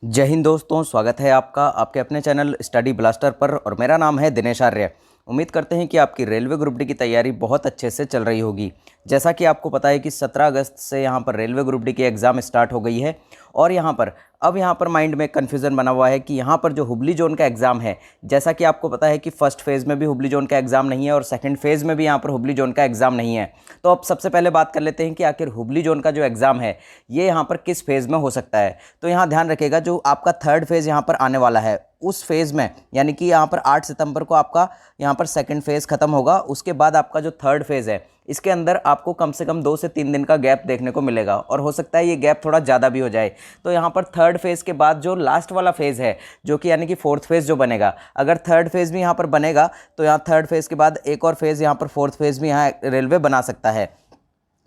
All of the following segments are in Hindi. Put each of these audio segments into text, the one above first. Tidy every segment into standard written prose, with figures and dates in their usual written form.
जय हिंद दोस्तों, स्वागत है आपका आपके अपने चैनल स्टडी ब्लास्टर पर। और मेरा नाम है दिनेश आर्य। उम्मीद करते हैं कि आपकी रेलवे ग्रुप डी की तैयारी बहुत अच्छे से चल रही होगी। जैसा कि आपको पता है कि 17 अगस्त से यहाँ पर रेलवे ग्रुप डी की एग्ज़ाम स्टार्ट हो गई है। और यहाँ पर माइंड में कन्फ्यूज़न बना हुआ है कि यहाँ पर जो हुबली जोन का एग्ज़ाम है, जैसा कि आपको पता है कि फर्स्ट फेज़ में भी हुबली जोन का एग्ज़ाम नहीं है और सेकंड फेज़ में भी यहाँ पर हुबली जोन का एग्ज़ाम नहीं है। तो अब सबसे पहले बात कर लेते हैं कि आखिर हुबली जोन का जो एग्ज़ाम है ये यहाँ पर किस फेज़ में हो सकता है। तो यहाँ ध्यान रखिएगा, जो आपका थर्ड फेज़ यहाँ पर आने वाला है उस फेज़ में, यानी कि यहाँ पर 8 सितंबर को आपका यहाँ पर सेकंड फेज़ ख़त्म होगा। उसके बाद आपका जो थर्ड फेज़ है इसके अंदर आपको कम से कम 2 से 3 दिन का गैप देखने को मिलेगा और हो सकता है ये गैप थोड़ा ज़्यादा भी हो जाए। तो यहाँ पर थर्ड फेज़ के बाद जो लास्ट वाला फेज़ है, जो कि यानी कि फोर्थ फेज़ जो बनेगा, अगर थर्ड फेज़ भी यहाँ पर बनेगा तो यहाँ थर्ड फेज़ के बाद एक और फेज़ यहाँ पर फोर्थ फेज़ भी यहाँ रेलवे बना सकता है।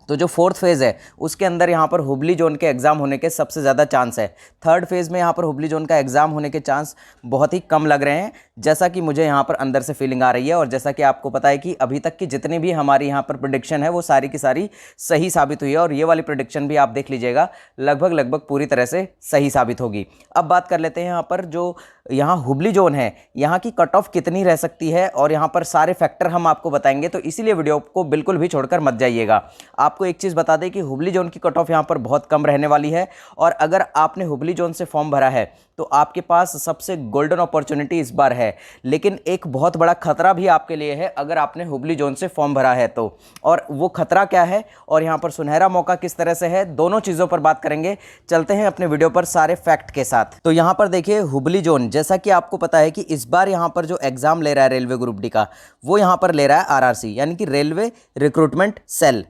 तो जो फोर्थ फेज़ है उसके अंदर यहाँ पर हुबली जोन के एग्ज़ाम होने के सबसे ज़्यादा चांस है। थर्ड फेज़ में यहाँ पर हुबली जोन का एग्ज़ाम होने के चांस बहुत ही कम लग रहे हैं, जैसा कि मुझे यहाँ पर अंदर से फीलिंग आ रही है। और जैसा कि आपको पता है कि अभी तक की जितनी भी हमारी यहाँ पर प्रेडिक्शन है वो सारी की सारी सही साबित हुई है। और ये वाली प्रेडिक्शन भी आप देख लीजिएगा, लगभग पूरी तरह से सही साबित होगी। अब बात कर लेते हैं यहाँ पर जो यहाँ हुबली जोन है, यहाँ की कट ऑफ कितनी रह सकती है और यहाँ पर सारे फैक्टर हम आपको बताएंगे। तो इसीलिए वीडियो को बिल्कुल भी छोड़कर मत जाइएगा। आपको एक चीज़ बता दें कि हुबली जोन की कट ऑफ यहाँ पर बहुत कम रहने वाली है। और अगर आपने हुबली जोन से फॉर्म भरा है तो आपके पास सबसे गोल्डन अपॉर्चुनिटी इस बार है। लेकिन एक बहुत बड़ा खतरा भी आपके लिए है अगर आपने हुबली जोन से फॉर्म भरा है तो। और वो खतरा क्या है और यहाँ पर सुनहरा मौका किस तरह से है, दोनों चीज़ों पर बात करेंगे। चलते हैं अपने वीडियो पर सारे फैक्ट के साथ। तो यहाँ पर देखिए, हुबली जोन, जैसा कि आपको पता है कि इस बार यहाँ पर जो एग्ज़ाम ले रहा है रेलवे ग्रुप डी का, वो यहाँ पर ले रहा है आरआरसी, यानी कि रेलवे रिक्रूटमेंट सेल।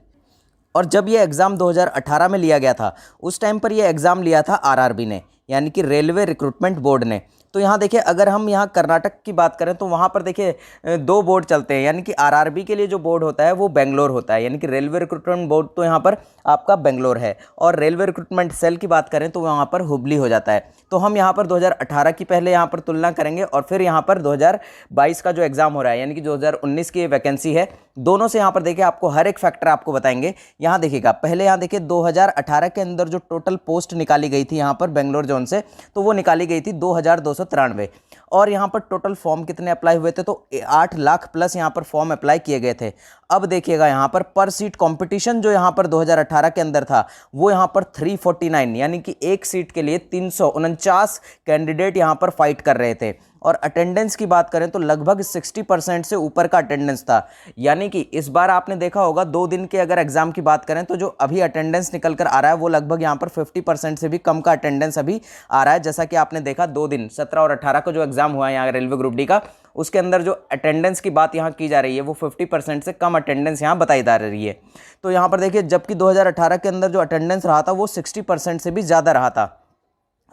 और जब ये एग्ज़ाम 2018 में लिया गया था उस टाइम पर ये एग्ज़ाम लिया था आरआरबी ने, यानी कि रेलवे रिक्रूटमेंट बोर्ड ने। तो यहाँ देखिए, अगर हम यहाँ कर्नाटक की बात करें तो वहाँ पर देखिए 2 बोर्ड चलते हैं, यानी कि आरआरबी के लिए जो बोर्ड होता है वो बेंगलोर होता है, यानी कि रेलवे रिक्रूटमेंट बोर्ड तो यहाँ पर आपका बेंगलोर है। और रेलवे रिक्रूटमेंट सेल की बात करें तो वहाँ पर हुबली हो जाता है। तो हम यहाँ पर 2018 की पहले यहाँ पर तुलना करेंगे और फिर यहाँ पर 2022 का जो एग्ज़ाम हो रहा है, यानी कि 2019 की वैकेंसी है, दोनों से यहाँ पर देखिए आपको हर एक फैक्टर आपको बताएंगे। यहाँ देखिएगा, पहले यहाँ देखिए 2018 के अंदर जो टोटल पोस्ट निकाली गई थी यहाँ पर बेंगलोर जोन से, तो वो निकाली गई थी 2293। और यहाँ पर टोटल फॉर्म कितने अप्लाई हुए थे, तो 8 लाख प्लस यहाँ पर फॉर्म अप्लाई किए गए थे। अब देखिएगा यहाँ पर सीट कंपटीशन जो यहाँ पर 2018 के अंदर था वो यहाँ पर 349, यानी कि एक सीट के लिए 349 कैंडिडेट यहाँ पर फाइट कर रहे थे। और अटेंडेंस की बात करें तो लगभग 60% से ऊपर का अटेंडेंस था। यानी कि इस बार आपने देखा होगा 2 दिन के अगर एग्जाम की बात करें तो जो अभी अटेंडेंस निकल कर आ रहा है वो लगभग यहाँ पर 50% से भी कम का अटेंडेंस अभी आ रहा है। जैसा कि आपने देखा 2 दिन 17 और 18 को जो एग्जाम हुआ है यहाँ रेलवे ग्रुप डी का, उसके अंदर जो अटेंडेंस की बात यहाँ की जा रही है वो 50% से कम अटेंडेंस यहाँ बताई जा रही है। तो यहाँ पर देखिए, जबकि 2018 के अंदर जो अटेंडेंस रहा था वो 60% से भी ज़्यादा रहा था।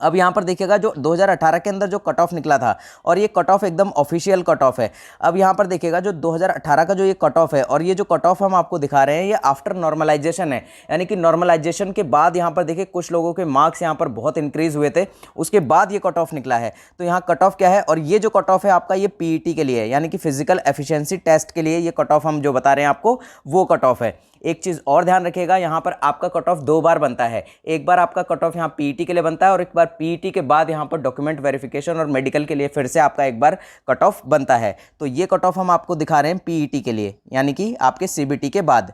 अब यहाँ पर देखिएगा, जो 2018 के अंदर जो कट ऑफ निकला था, और ये कट ऑफ एकदम ऑफिशियल कट ऑफ है। अब यहाँ पर देखिएगा, जो 2018 का जो ये कट ऑफ है, और ये जो कट ऑफ हम आपको दिखा रहे हैं ये आफ्टर नॉर्मलाइजेशन है, यानी कि नॉर्मलाइजेशन के बाद यहाँ पर देखिए कुछ लोगों के मार्क्स यहाँ पर बहुत इंक्रीज हुए थे, उसके बाद ये कट ऑफ निकला है। तो यहाँ कट ऑफ क्या है, और ये जो कट ऑफ है आपका ये पीईटी के लिए, यानी कि फिजिकल एफिशिएंसी टेस्ट के लिए ये कट ऑफ हम जो बता रहे हैं आपको वो कट ऑफ है। एक चीज़ और ध्यान रखिएगा, यहाँ पर आपका कट ऑफ 2 बार बनता है। एक बार आपका कट ऑफ यहाँ पीईटी के लिए बनता है और एक बार पीईटी के बाद यहाँ पर डॉक्यूमेंट वेरिफिकेशन और मेडिकल के लिए फिर से आपका एक बार कट ऑफ बनता है। तो ये कट ऑफ हम आपको दिखा रहे हैं पीईटी के लिए, यानी कि आपके सीबीटी के बाद।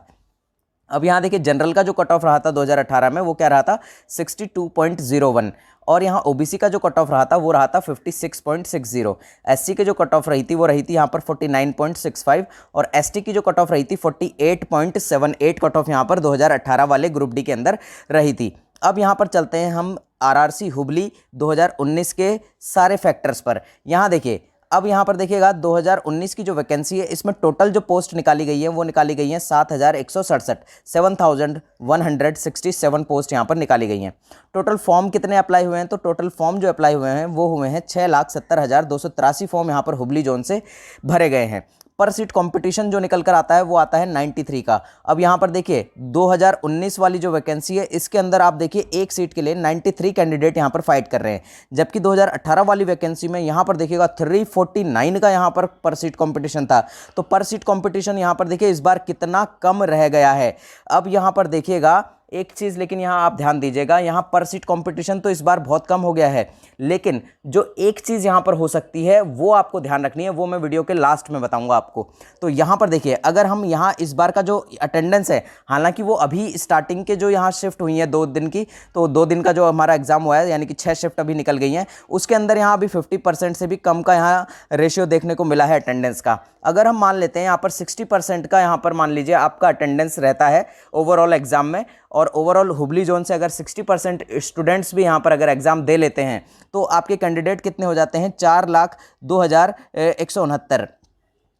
अब यहाँ देखिए, जनरल का जो कट ऑफ रहा था 2018 में वो क्या रहा था, 62.01। और यहाँ ओबीसी का जो कट ऑफ रहा था वो रहा था 56.60। एससी के जो कट ऑफ रही थी वो रही थी यहाँ पर 49.65। और एसटी की जो कट ऑफ रही थी 48.78 कट ऑफ यहाँ पर 2018 वाले ग्रुप डी के अंदर रही थी। अब यहाँ पर चलते हैं हम आरआरसी हुबली 2019 के सारे फैक्टर्स पर। यहाँ देखिए, अब यहाँ पर देखिएगा 2019 की जो वैकेंसी है इसमें टोटल जो पोस्ट निकाली गई है वो निकाली गई है 7167, 7167 पोस्ट यहाँ पर निकाली गई हैं। टोटल फॉर्म कितने अप्लाई हुए हैं, तो टोटल फॉर्म जो अप्लाई हुए हैं वो हुए हैं 6,70,283 फॉर्म यहाँ पर हुबली जोन से भरे गए हैं। पर सीट कंपटीशन जो निकल कर आता है वो आता है 93 का। अब यहाँ पर देखिए 2019 वाली जो वैकेंसी है इसके अंदर आप देखिए एक सीट के लिए 93 कैंडिडेट यहाँ पर फाइट कर रहे हैं, जबकि 2018 वाली वैकेंसी में यहाँ पर देखिएगा 349 का यहाँ पर सीट कंपटीशन था। तो पर सीट कंपटीशन यहाँ पर देखिए इस बार कितना कम रह गया है। अब यहाँ पर देखिएगा एक चीज़ लेकिन यहाँ आप ध्यान दीजिएगा, यहाँ पर सीट कंपटीशन तो इस बार बहुत कम हो गया है, लेकिन जो एक चीज़ यहाँ पर हो सकती है वो आपको ध्यान रखनी है, वो मैं वीडियो के लास्ट में बताऊंगा आपको। तो यहाँ पर देखिए, अगर हम यहाँ इस बार का जो अटेंडेंस है, हालांकि वो अभी स्टार्टिंग के जो यहाँ शिफ्ट हुई है 2 दिन की, तो 2 दिन का जो हमारा एग्जाम हुआ है, यानी कि 6 शिफ्ट अभी निकल गई हैं, उसके अंदर यहाँ अभी 50% से भी कम का यहाँ रेशियो देखने को मिला है अटेंडेंस का। अगर हम मान लेते हैं यहाँ पर 60% का यहाँ पर मान लीजिए आपका अटेंडेंस रहता है ओवरऑल एग्जाम में, और ओवरऑल हुबली जोन से अगर 60% स्टूडेंट्स भी यहाँ पर अगर एग्जाम दे लेते हैं तो आपके कैंडिडेट कितने हो जाते हैं, 4,02,169,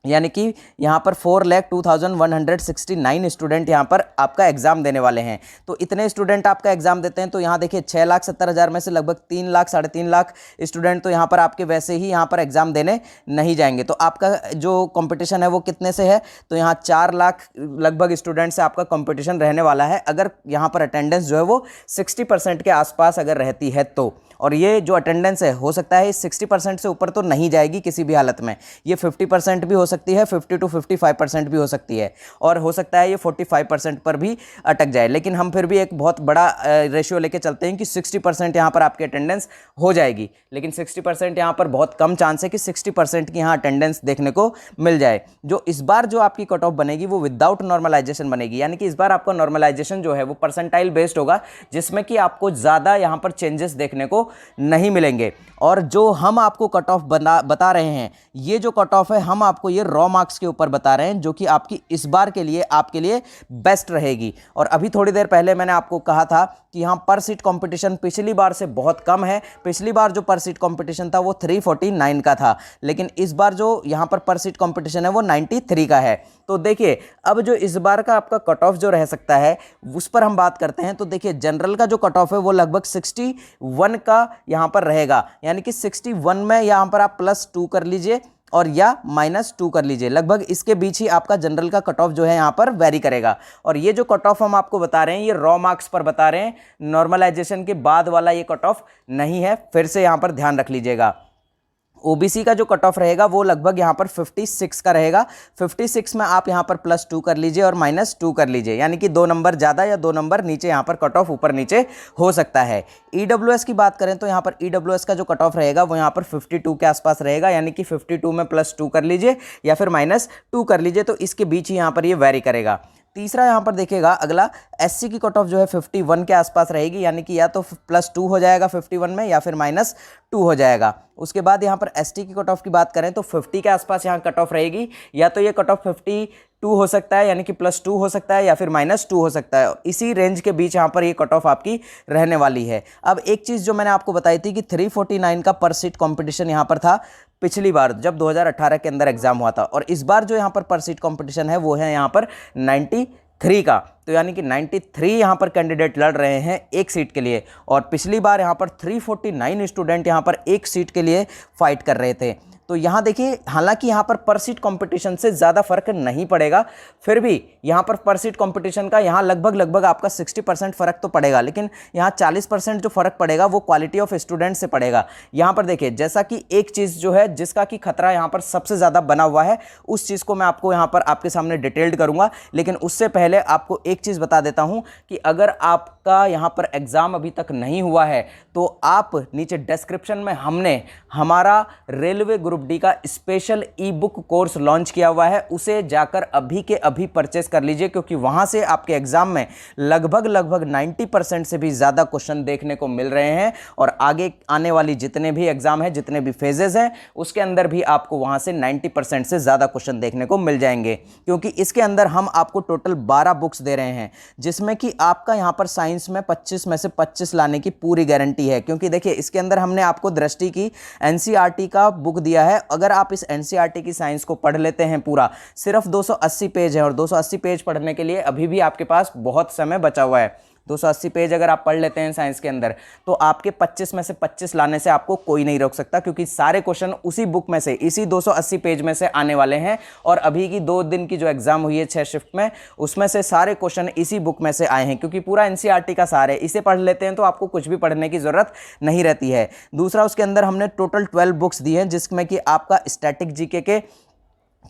यानी कि यहाँ पर 4,02,169 स्टूडेंट यहाँ पर आपका एग्जाम देने वाले हैं। तो इतने स्टूडेंट आपका एग्जाम देते हैं, तो यहाँ देखिए 6,70,000 में से लगभग 3 लाख 3.5 लाख स्टूडेंट तो यहाँ पर आपके वैसे ही यहाँ पर एग्जाम देने नहीं जाएंगे। तो आपका जो कंपटीशन है वो कितने से है, तो यहाँ 4 लाख लगभग स्टूडेंट से आपका कंपटीशन रहने वाला है, अगर यहाँ पर अटेंडेंस जो है वो 60% के आसपास अगर रहती है तो। और ये जो अटेंडेंस है हो सकता है 60% से ऊपर तो नहीं जाएगी किसी भी हालत में, ये 50% भी हो सकती है, 50 to 55% भी हो सकती है, और हो सकता है ये 45% पर भी अटक जाए। लेकिन हम फिर भी एक बहुत बड़ा रेशियो लेके चलते हैं कि 60% यहाँ पर आपकी अटेंडेंस हो जाएगी, लेकिन 60% यहाँ पर बहुत कम चांस है कि 60% की यहाँ अटेंडेंस देखने को मिल जाए। जो इस बार जो आपकी कट ऑफ बनेगी वो विदाउट नॉर्मलाइजेशन बनेगी, यानी कि इस बार आपका नॉर्मलाइजेशन जो है वो परसेंटाइल बेस्ड होगा, जिसमें कि आपको ज़्यादा यहाँ पर चेंजेस देखने को नहीं मिलेंगे। और जो हम आपको कट ऑफ बता रहे हैं, ये जो कट ऑफ है हम आपको ये रॉ मार्क्स के ऊपर बता रहे हैं, जो कि आपकी इस बार के लिए आपके लिए बेस्ट रहेगी। और अभी थोड़ी देर पहले मैंने आपको कहा था कि यहाँ पर सीट कंपटीशन पिछली बार से बहुत कम है। पिछली बार जो पर सीट कंपटीशन था वो 349 का था, लेकिन इस बार जो यहाँ पर सीट कंपटीशन है वो 93 का है। तो देखिए, अब जो इस बार का आपका कट ऑफ जो रह सकता है उस पर हम बात करते हैं। तो देखिए, जनरल का जो कट ऑफ है वो लगभग 61 का यहाँ पर रहेगा, यानी कि 61 में यहाँ पर आप +2 कर लीजिए और या -2 कर लीजिए, लगभग इसके बीच ही आपका जनरल का कट ऑफ जो है यहाँ पर वेरी करेगा। और ये जो कट ऑफ हम आपको बता रहे हैं ये रॉ मार्क्स पर बता रहे हैं, नॉर्मलाइजेशन के बाद वाला ये कट ऑफ नहीं है, फिर से यहाँ पर ध्यान रख लीजिएगा। ओबीसी का जो कट ऑफ रहेगा वो लगभग यहाँ पर 56 का रहेगा। 56 में आप यहाँ पर +2 कर लीजिए और -2 कर लीजिए, यानी कि 2 नंबर ज़्यादा या 2 नंबर नीचे यहाँ पर कट ऑफ ऊपर नीचे हो सकता है। ईडब्ल्यूएस की बात करें तो यहाँ पर ईडब्ल्यूएस का जो कट ऑफ रहेगा वो यहाँ पर 52 के आसपास रहेगा, यानी कि 52 में +2 कर लीजिए या फिर -2 कर लीजिए, तो इसके बीच ही यहाँ पर ये वेरी करेगा। तीसरा यहाँ पर देखिएगा, अगला एससी की कट ऑफ जो है 51 के आसपास रहेगी, यानी कि या तो +2 हो जाएगा 51 में या फिर -2 हो जाएगा। उसके बाद यहाँ पर एसटी की कट ऑफ की बात करें तो 50 के आसपास यहाँ कट ऑफ रहेगी, या तो ये कट ऑफ 52 हो सकता है, यानी कि +2 हो सकता है या फिर -2 हो सकता है। इसी रेंज के बीच यहाँ पर ये कट ऑफ आपकी रहने वाली है। अब एक चीज़ जो मैंने आपको बताई थी कि 349 का पर सीट कॉम्पिटिशन यहाँ पर था पिछली बार जब 2018 के अंदर एग्जाम हुआ था, और इस बार जो यहाँ पर सीट कंपटीशन है वो है यहाँ पर 93 का। तो यानी कि 93 यहाँ पर कैंडिडेट लड़ रहे हैं एक सीट के लिए, और पिछली बार यहाँ पर 349 स्टूडेंट यहाँ पर एक सीट के लिए फाइट कर रहे थे। तो यहाँ देखिए, हालांकि यहाँ पर सीट कंपटीशन से ज़्यादा फर्क नहीं पड़ेगा, फिर भी यहाँ पर सीट कंपटीशन का यहाँ लगभग आपका 60% फ़र्क तो पड़ेगा, लेकिन यहाँ 40% जो फ़र्क पड़ेगा वो क्वालिटी ऑफ स्टूडेंट से पड़ेगा। यहाँ पर देखिए, जैसा कि एक चीज़ जो है जिसका कि खतरा यहाँ पर सबसे ज़्यादा बना हुआ है, उस चीज़ को मैं आपको यहाँ पर आपके सामने डिटेल्ड करूँगा, लेकिन उससे पहले आपको एक चीज़ बता देता हूँ कि अगर आपका यहाँ पर एग्ज़ाम अभी तक नहीं हुआ है तो आप नीचे डिस्क्रिप्शन में हमने हमारा रेलवे ग्रुप डी का स्पेशल ई बुक कोर्स लॉन्च किया हुआ है, उसे जाकर अभी के अभी परचेस कर लीजिए, क्योंकि वहां से आपके एग्जाम में लगभग 90% से भी ज़्यादा क्वेश्चन देखने को मिल रहे हैं, और आगे आने वाली जितने भी एग्जाम है, जितने भी फेजेस हैं, उसके अंदर भी आपको वहां से 90% से ज़्यादा क्वेश्चन देखने को मिल जाएंगे। क्योंकि इसके अंदर हम आपको टोटल 12 बुक्स दे रहे हैं, जिसमें कि आपका यहाँ पर साइंस में 25 में से 25 लाने की पूरी गारंटी है। क्योंकि देखिए, इसके अंदर हमने आपको दृष्टि की एनसीईआरटी का बुक दिया है। अगर आप इस एनसीईआरटी की साइंस को पढ़ लेते हैं पूरा, सिर्फ 280 पेज है, और 280 पेज पढ़ने के लिए अभी भी आपके पास बहुत समय बचा हुआ है। 280 पेज अगर आप पढ़ लेते हैं साइंस के अंदर, तो आपके 25 में से 25 लाने से आपको कोई नहीं रोक सकता, क्योंकि सारे क्वेश्चन उसी बुक में से, इसी 280 पेज में से आने वाले हैं। और अभी की 2 दिन की जो एग्जाम हुई है 6 शिफ्ट में, उसमें से सारे क्वेश्चन इसी बुक में से आए हैं, क्योंकि पूरा एनसीईआरटी का सार है। इसे पढ़ लेते हैं तो आपको कुछ भी पढ़ने की जरूरत नहीं रहती है। दूसरा, उसके अंदर हमने टोटल 12 बुक्स दी हैं, जिसमें कि आपका स्टैटिक जीके के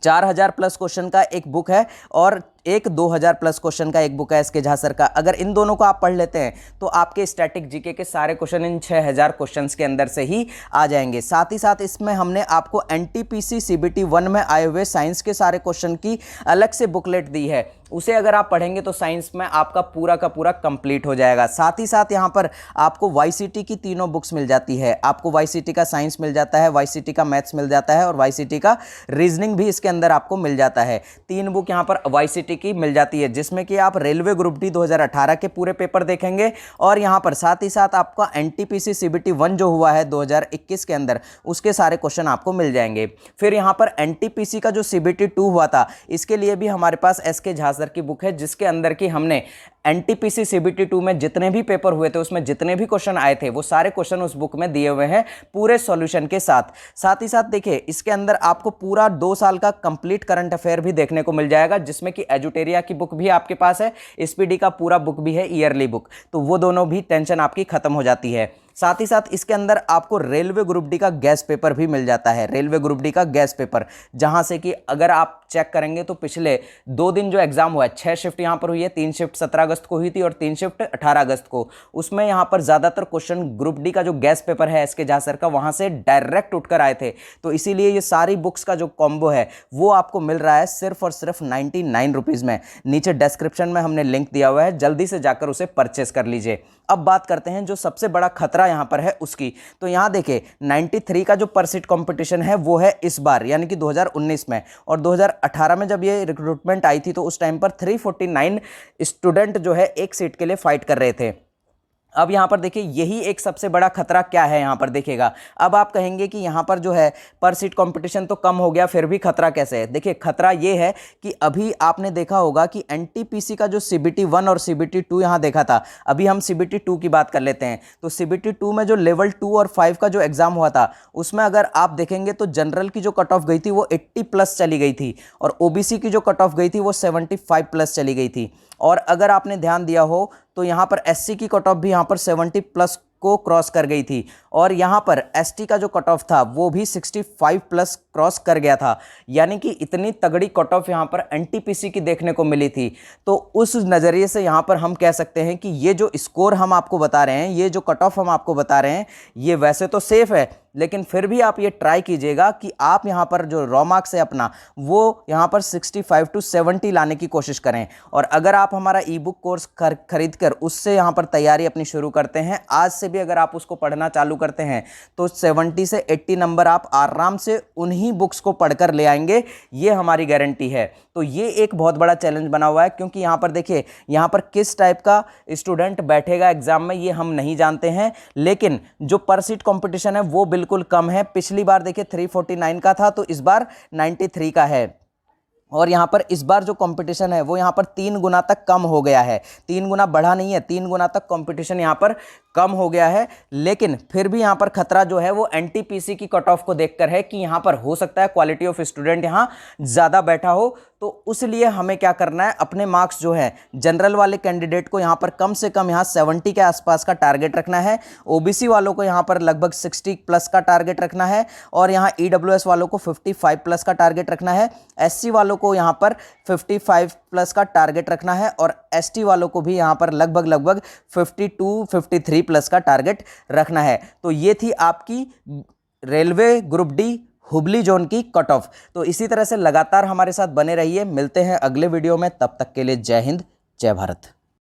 4000 प्लस क्वेश्चन का एक बुक है, और एक 2000 प्लस क्वेश्चन का एक बुक है एसके झा सर का। अगर इन दोनों को आप पढ़ लेते हैं तो आपके स्टैटिक जीके के सारे क्वेश्चन इन 6000 क्वेश्चंस के अंदर से ही आ जाएंगे। साथ ही साथ इसमें हमने आपको एनटीपीसी सीबीटी 1 में आए हुए साइंस के सारे क्वेश्चन की अलग से बुकलेट दी है, उसे अगर आप पढ़ेंगे तो साइंस में आपका पूरा का पूरा कंप्लीट हो जाएगा। साथ ही साथ यहाँ पर आपको वाईसीटी की तीनों बुक्स मिल जाती है। आपको वाईसीटी का साइंस मिल जाता है, वाईसीटी का मैथ्स मिल जाता है और वाईसीटी का रीजनिंग भी इसके अंदर आपको मिल जाता है। 3 बुक यहाँ पर वाईसीटी की मिल जाती है, जिसमें कि आप रेलवे ग्रुप डी 2018 के पूरे पेपर देखेंगे और यहाँ पर साथ ही साथ आपका एनटीपीसी सीबीटी 1 जो हुआ है 2021 के अंदर, उसके सारे क्वेश्चन आपको मिल जाएंगे। फिर यहाँ पर एनटीपीसी का जो सीबीटी 2 हुआ था, इसके लिए भी हमारे पास एसके झा सर की बुक है, जिसके अंदर की हमने एनटीपीसी सीबीटी 2 में जितने भी पेपर हुए थे, उसमें जितने भी क्वेश्चन आए थे, वो सारे क्वेश्चन उस बुक में दिए हुए हैं पूरे सॉल्यूशन के साथ। साथ ही साथ देखिए, इसके अंदर आपको पूरा 2 साल का कंप्लीट करंट अफेयर भी देखने को मिल जाएगा, जिसमें कि एजुटेरिया की बुक भी आपके पास है, एसपीडी का पूरा बुक भी है, ईयरली बुक, तो वो दोनों भी टेंशन आपकी खत्म हो जाती है। साथ ही साथ इसके अंदर आपको रेलवे ग्रुप डी का गैस पेपर भी मिल जाता है, रेलवे ग्रुप डी का गैस पेपर, जहां से कि अगर आप चेक करेंगे तो पिछले 2 दिन जो एग्जाम हुआ है, 6 शिफ्ट यहां पर हुई है, 3 शिफ्ट 17 अगस्त को हुई थी और 3 शिफ्ट 18 अगस्त को, उसमें यहां पर ज्यादातर क्वेश्चन ग्रुप डी का जो गैस पेपर है एसके झा सर का, वहां से डायरेक्ट उठकर आए थे। तो इसीलिए ये सारी बुक्स का जो कॉम्बो है वो आपको मिल रहा है सिर्फ और सिर्फ 99 रुपीज में। नीचे डिस्क्रिप्शन में हमने लिंक दिया हुआ है, जल्दी से जाकर उसे परचेस कर लीजिए। अब बात करते हैं जो सबसे बड़ा खतरा यहां पर है उसकी। तो यहां देखिए, 93 का जो परसीट कंपटीशन है वो है इस बार, यानी कि 2019 में, और 2018 में जब ये रिक्रूटमेंट आई थी तो उस टाइम पर 349 स्टूडेंट जो है एक सीट के लिए फाइट कर रहे थे। अब यहाँ पर देखिए, यही एक सबसे बड़ा खतरा क्या है यहाँ पर देखिएगा। अब आप कहेंगे कि यहाँ पर जो है पर सीट कंपटीशन तो कम हो गया, फिर भी खतरा कैसे है? देखिए, खतरा ये है कि अभी आपने देखा होगा कि एनटीपीसी का जो सीबीटी 1 और सीबीटी 2 यहाँ देखा था, अभी हम सीबीटी 2 की बात कर लेते हैं। तो सीबीटी 2 में जो लेवल 2 और 5 का जो एग्जाम हुआ था, उसमें अगर आप देखेंगे तो जनरल की जो कट ऑफ गई थी वो 80 प्लस चली गई थी और ओबीसी की जो कट ऑफ गई थी वो 75 प्लस चली गई थी। और अगर आपने ध्यान दिया हो तो यहाँ पर एससी की कट ऑफ भी यहाँ पर 70 प्लस को क्रॉस कर गई थी और यहाँ पर एसटी का जो कट ऑफ था वो भी 65 प्लस क्रॉस कर गया था। यानी कि इतनी तगड़ी कट ऑफ यहाँ पर एनटीपीसी की देखने को मिली थी। तो उस नज़रिए से यहाँ पर हम कह सकते हैं कि ये जो स्कोर हम आपको बता रहे हैं, ये जो कट ऑफ हम आपको बता रहे हैं, ये वैसे तो सेफ है, लेकिन फिर भी आप ये ट्राई कीजिएगा कि आप यहाँ पर जो रॉ मार्क्स है अपना, वो यहाँ पर 65 to 70 लाने की कोशिश करें। और अगर आप हमारा ई बुक कोर्स खरीद कर उससे यहाँ पर तैयारी अपनी शुरू करते हैं, आज से भी अगर आप उसको पढ़ना चालू करते हैं तो 70 से 80 नंबर आप आराम से उन्हीं बुक्स को पढ़कर ले आएंगे, ये हमारी गारंटी है। तो ये एक बहुत बड़ा चैलेंज बना हुआ है, क्योंकि यहाँ पर देखिए, यहाँ पर किस टाइप का स्टूडेंट बैठेगा एग्जाम में ये हम नहीं जानते हैं, लेकिन जो पर सीट कॉम्पिटिशन है वो बिल्कुल कम है। पिछली बार देखिए 349 का था, तो इस बार 93 का है। और यहाँ पर इस बार जो कंपटीशन है वो यहाँ पर 3 गुना तक कम हो गया है। 3 गुना बढ़ा नहीं है, 3 गुना तक कंपटीशन यहाँ पर कम हो गया है। लेकिन फिर भी यहाँ पर खतरा जो है वो एनटीपीसी की कट ऑफ को देखकर है कि यहाँ पर हो सकता है क्वालिटी ऑफ स्टूडेंट यहाँ ज़्यादा बैठा हो। तो उसलिए हमें क्या करना है, अपने मार्क्स जो है जनरल वाले कैंडिडेट को यहाँ पर कम से कम यहाँ 70 के आसपास का टारगेट रखना है, ओबीसी वालों को यहाँ पर लगभग 60 प्लस का टारगेट रखना है, और यहाँ ईडब्ल्यूएस वालों को 55 प्लस का टारगेट रखना है, एससी वालों को यहाँ पर 55 प्लस का टारगेट रखना है, और एसटी वालों को भी यहाँ पर लगभग 52-53 प्लस का टारगेट रखना है। तो ये थी आपकी railway group D Hubli zone की कट ऑफ। तो इसी तरह से लगातार हमारे साथ बने रहिए, मिलते हैं अगले वीडियो में, तब तक के लिए जय हिंद, जय भारत।